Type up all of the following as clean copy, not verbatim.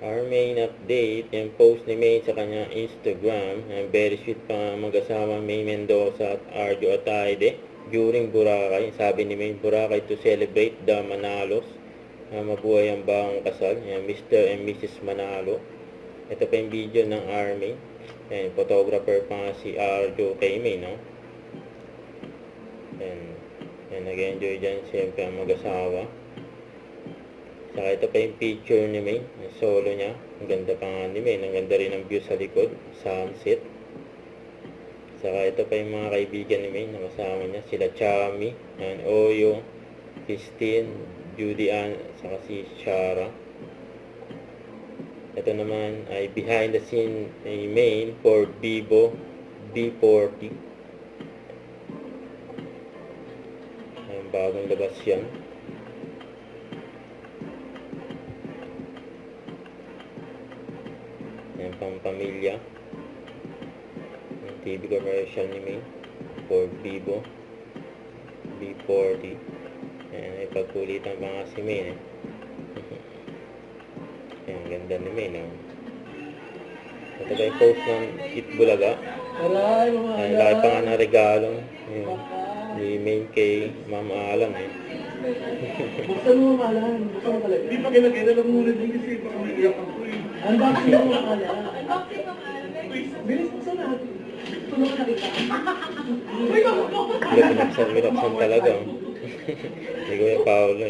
Our main update, yung post ni May sa kanyang Instagram, very sweet pa mag-asawa May Mendoza at Arjo Ataide during Boracay. Sabi ni May, Boracay to celebrate the Manalos. Mabuhay ang bagong kasal, Mr. and Mrs. Manalo. Ito pa yung video ng Army. Yan, photographer pa nga si Arjo kay May, no? Yan, nag-enjoy dyan siyempre ang mag-asawa. Saka ito pa yung picture ni May, yung solo niya. Ang ganda pa nga ni May, ang ganda rin ang view sa likod, sunset. Saka ito pa yung mga kaibigan ni May, nakasama niya, sila Chami, and Oyo, Christine, Judy Ann, saka si Shara. Ito naman ay behind the scene ni May for Vivo B40. Ang bagong labas yan. Yan, pampamilya. Yung TV commercial ni May for Vivo B40. Yan, ay pagkulitan pa nga si May, Yan, ganda ni May, no? Ito ba yung post ng Itbulaga? Ay, laki pa nga ng regalo. Yan, ni May kay Mama Alang, Buksan mo malan, buksan mo talaga. Hindi pa kinakilala muna din kasi baka may iyak ako eh. Unboxing mo malan. Unboxing mo malan. Bilis buksan natin. Ito naman nakita. Uy, Binaksan talaga. Ni Kuya Paolo,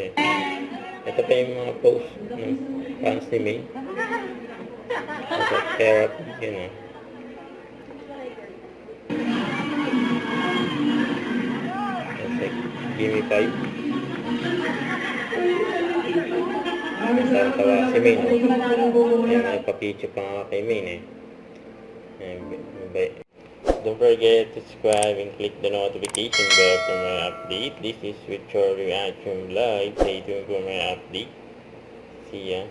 Ito pa yung mga post ng fans ni May. Ito, pair up, yun, Gimme 5. Tawa si May, no? Yan, may papicture pa nga kay May, Don't forget to subscribe and click the notification bell for my update. This is with your reaction live. Stay tuned for my update. See ya.